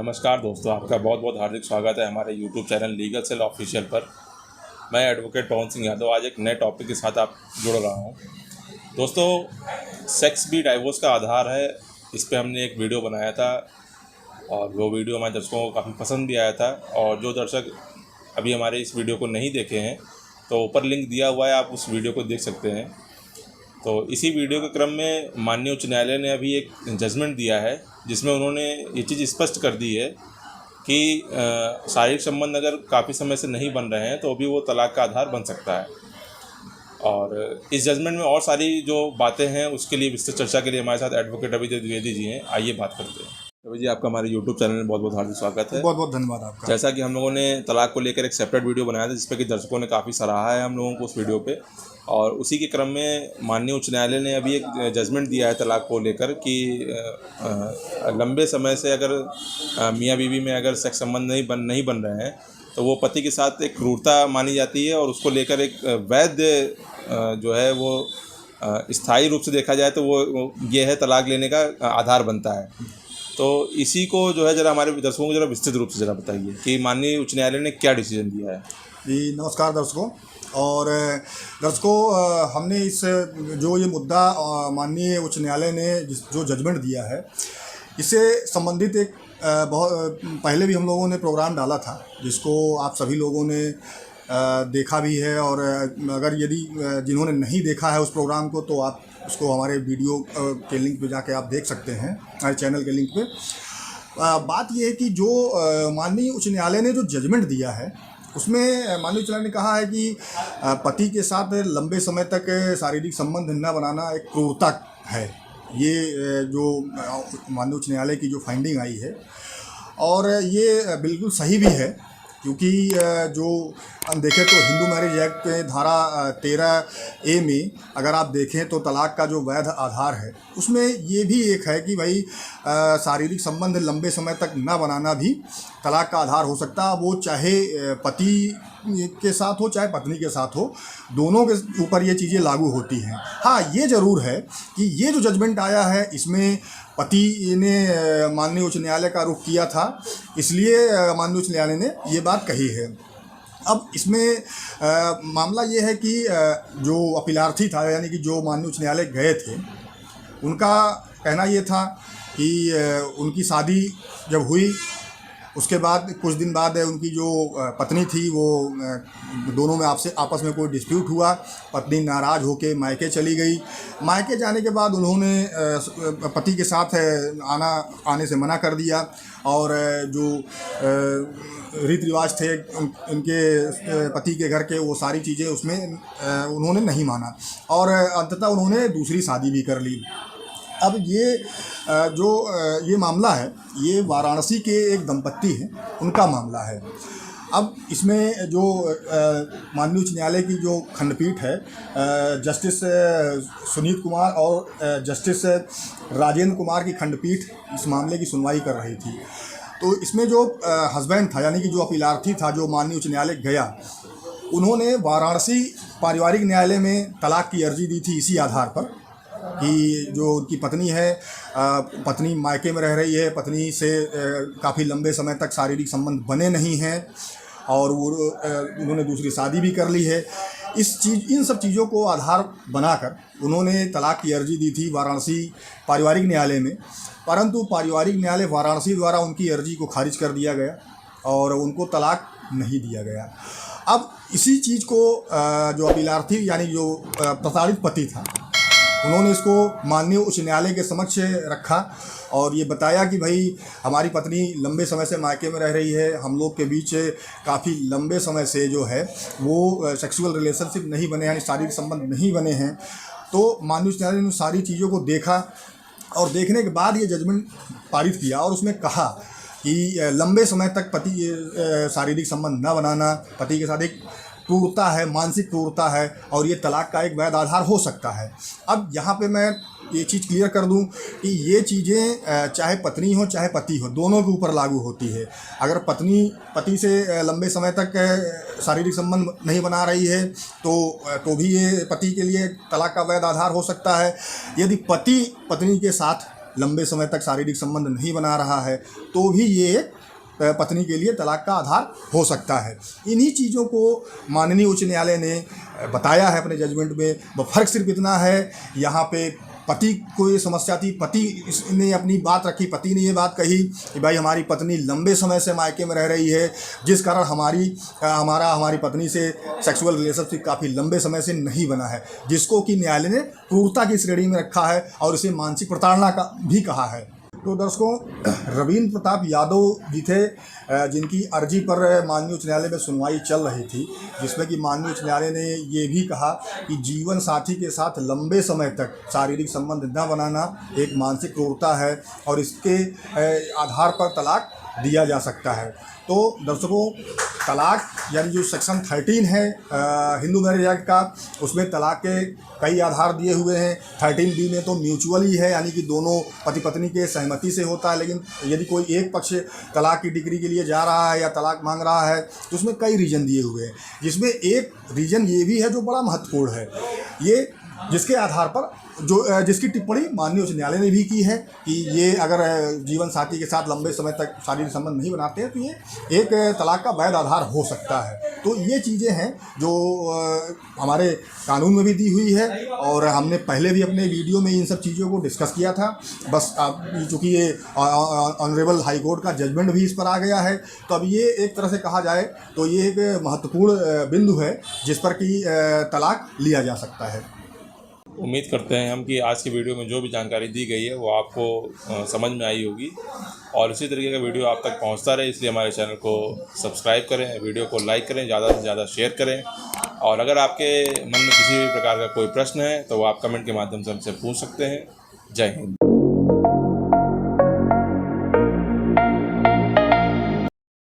नमस्कार दोस्तों, आपका बहुत बहुत हार्दिक स्वागत है हमारे YouTube channel legal cell official पर। मैं एडवोकेट पवन सिंह यादव आज एक नए टॉपिक के साथ आप जुड़ रहा हूं। दोस्तों, सेक्स भी डाइवोर्स का आधार है। इस पे हमने एक वीडियो बनाया था और वो वीडियो हमारे दर्शकों को काफ़ी पसंद भी आया था। और जो दर्शक अभी हमारे इस वीडियो को नहीं देखे हैं तो ऊपर लिंक दिया हुआ है, आप उस वीडियो को देख सकते हैं। तो इसी वीडियो के क्रम में माननीय उच्च न्यायालय ने अभी एक जजमेंट दिया है जिसमें उन्होंने ये चीज़ स्पष्ट कर दी है कि शारीरिक संबंध अगर काफ़ी समय से नहीं बन रहे हैं तो भी वो तलाक का आधार बन सकता है। और इस जजमेंट में और सारी जो बातें हैं उसके लिए विस्तृत चर्चा के लिए हमारे साथ एडवोकेट अभी द्विवेदी जी हैं। आइए बात करते हैं। रवि जी, आपका हमारे यूट्यूब चैनल में बहुत बहुत हार्दिक स्वागत है। बहुत बहुत धन्यवाद आपका। जैसा कि हम लोगों ने तलाक को लेकर एक सेपरेट वीडियो बनाया था जिस पर कि दर्शकों ने काफ़ी सराहा है हम लोगों को उस वीडियो पे, और उसी के क्रम में माननीय उच्च न्यायालय ने अभी एक जजमेंट दिया है तलाक को लेकर कि लंबे समय से अगर मियाँ बीवी में अगर सेक्स संबंध नहीं बन रहे हैं तो वो पति के साथ एक क्रूरता मानी जाती है और उसको लेकर एक वैध जो है वो स्थायी रूप से देखा जाए तो वो ये है तलाक लेने का आधार बनता है। तो इसी को जो है ज़रा हमारे दर्शकों को ज़रा विस्तृत रूप से ज़रा बताइए कि माननीय उच्च न्यायालय ने क्या डिसीजन दिया है। जी नमस्कार दर्शकों। और दर्शकों, हमने इस जो ये मुद्दा माननीय उच्च न्यायालय ने जो जजमेंट दिया है इससे संबंधित एक बहुत पहले भी हम लोगों ने प्रोग्राम डाला था जिसको आप सभी लोगों ने देखा भी है। और अगर यदि जिन्होंने नहीं देखा है उस प्रोग्राम को तो आप उसको हमारे वीडियो के लिंक पे जाके आप देख सकते हैं, हमारे चैनल के लिंक पे। बात ये है कि जो माननीय उच्च न्यायालय ने जो जजमेंट दिया है उसमें माननीय उच्च न्यायालय ने कहा है कि पति के साथ लंबे समय तक शारीरिक संबंध न बनाना एक क्रूरता है। ये जो माननीय उच्च न्यायालय की जो फाइंडिंग आई है और ये बिल्कुल सही भी है, क्योंकि जो हम देखें तो हिंदू मैरिज एक्ट के धारा 13A में अगर आप देखें तो तलाक का जो वैध आधार है उसमें ये भी एक है कि भाई शारीरिक संबंध लंबे समय तक न बनाना भी तलाक का आधार हो सकता है। वो चाहे पति के साथ हो चाहे पत्नी के साथ हो, दोनों के ऊपर ये चीज़ें लागू होती हैं। हाँ, ये ज़रूर है कि ये जो जजमेंट आया है इसमें पति ने माननीय उच्च न्यायालय का रुख किया था, इसलिए माननीय उच्च न्यायालय ने ये बात कही है। अब इसमें मामला ये है कि जो अपीलार्थी था यानी कि जो माननीय उच्च न्यायालय गए थे उनका कहना ये था कि उनकी शादी जब हुई उसके बाद कुछ दिन बाद उनकी जो पत्नी थी वो दोनों में आपस में कोई डिस्प्यूट हुआ। पत्नी नाराज़ होकर मायके चली गई। मायके जाने के बाद उन्होंने पति के साथ आने से मना कर दिया और जो रीति रिवाज थे उनके पति के घर के वो सारी चीज़ें उसमें उन्होंने नहीं माना और अंततः उन्होंने दूसरी शादी भी कर ली। अब ये जो ये मामला है ये वाराणसी के एक दंपत्ति हैं, उनका मामला है। अब इसमें जो माननीय उच्च न्यायालय की जो खंडपीठ है जस्टिस सुनीत कुमार और जस्टिस राजेंद्र कुमार की खंडपीठ इस मामले की सुनवाई कर रही थी। तो इसमें जो हस्बैंड था यानी कि जो अपीलार्थी था जो माननीय उच्च न्यायालय गया, उन्होंने वाराणसी पारिवारिक न्यायालय में तलाक की अर्जी दी थी इसी आधार पर कि जो उनकी पत्नी है, पत्नी मायके में रह रही है, पत्नी से काफ़ी लंबे समय तक शारीरिक संबंध बने नहीं हैं और वो उन्होंने दूसरी शादी भी कर ली है। इन सब चीज़ों को आधार बनाकर उन्होंने तलाक की अर्जी दी थी वाराणसी पारिवारिक न्यायालय में, परंतु पारिवारिक न्यायालय वाराणसी द्वारा उनकी अर्जी को खारिज कर दिया गया और उनको तलाक नहीं दिया गया। अब इसी चीज़ को जो अपीलार्थी यानी जो प्रताड़ित पति था उन्होंने इसको माननीय उच्च न्यायालय के समक्ष रखा और ये बताया कि भाई हमारी पत्नी लंबे समय से मायके में रह रही है, हम लोग के बीच काफ़ी लंबे समय से जो है वो सेक्सुअल रिलेशनशिप नहीं बने यानी शारीरिक संबंध नहीं बने हैं। तो माननीय उच्च न्यायालय ने सारी चीज़ों को देखा और देखने के बाद ये जजमेंट पारित किया और उसमें कहा कि लंबे समय तक पति शारीरिक संबंध न बनाना पति के साथ एक क्रूरता है, मानसिक क्रूरता है और ये तलाक का एक वैध आधार हो सकता है। अब यहाँ पे मैं ये चीज़ क्लियर कर दूँ कि ये चीज़ें चाहे पत्नी हो चाहे पति हो, दोनों के ऊपर लागू होती है। अगर पत्नी पति से लंबे समय तक शारीरिक संबंध नहीं बना रही है तो भी ये पति के लिए तलाक का वैध आधार हो सकता है। यदि पति पत्नी के साथ लंबे समय तक शारीरिक संबंध नहीं बना रहा है तो भी ये पत्नी के लिए तलाक का आधार हो सकता है। इन्हीं चीज़ों को माननीय उच्च न्यायालय ने बताया है अपने जजमेंट में। वो फ़र्क सिर्फ इतना है, यहाँ पे पति को ये समस्या थी, पति ने अपनी बात रखी, पति ने ये बात कही कि भाई हमारी पत्नी लंबे समय से मायके में रह रही है, जिस कारण हमारी पत्नी से सेक्सुअल रिलेशनशिप काफ़ी लंबे समय से नहीं बना है, जिसको कि न्यायालय ने क्रूरता की श्रेणी में रखा है और इसे मानसिक प्रताड़ना का भी कहा है। तो दर्शकों, रवींद्र प्रताप यादव जी थे, जिनकी अर्जी पर माननीय उच्च न्यायालय में सुनवाई चल रही थी, जिसमें कि माननीय उच्च न्यायालय ने ये भी कहा कि जीवन साथी के साथ लंबे समय तक शारीरिक संबंध न बनाना एक मानसिक क्रूरता है और इसके आधार पर तलाक दिया जा सकता है। तो दर्शकों, तलाक यानी जो सेक्शन 13 है हिंदू मैरिज एक्ट का, उसमें तलाक के कई आधार दिए हुए हैं। 13B में तो म्यूचुअली है, यानी कि दोनों पति पत्नी के सहमति से होता है, लेकिन यदि कोई एक पक्ष तलाक की डिग्री के लिए जा रहा है या तलाक मांग रहा है तो उसमें कई रीज़न दिए हुए हैं, जिसमें एक रीज़न ये भी है जो बड़ा महत्वपूर्ण है, ये जिसके आधार पर जिसकी टिप्पणी माननीय उच्च न्यायालय ने भी की है कि ये अगर जीवन साथी के साथ लंबे समय तक शारीरिक संबंध नहीं बनाते हैं तो ये एक तलाक का वैध आधार हो सकता है। तो ये चीज़ें हैं जो हमारे कानून में भी दी हुई है और हमने पहले भी अपने वीडियो में इन सब चीज़ों को डिस्कस किया था। बस अब चूँकि ये ऑनरेबल हाई कोर्ट का जजमेंट भी इस पर आ गया है, तो अब ये एक तरह से कहा जाए तो ये एक महत्वपूर्ण बिंदु है जिस पर कि तलाक लिया जा सकता है। उम्मीद करते हैं हम कि आज की वीडियो में जो भी जानकारी दी गई है वो आपको समझ में आई होगी और इसी तरीके का वीडियो आप तक पहुंचता रहे, इसलिए हमारे चैनल को सब्सक्राइब करें, वीडियो को लाइक करें, ज़्यादा से ज़्यादा शेयर करें और अगर आपके मन में किसी भी प्रकार का कोई प्रश्न है तो वो आप कमेंट के माध्यम से हमसे पूछ सकते हैं। जय हिंद।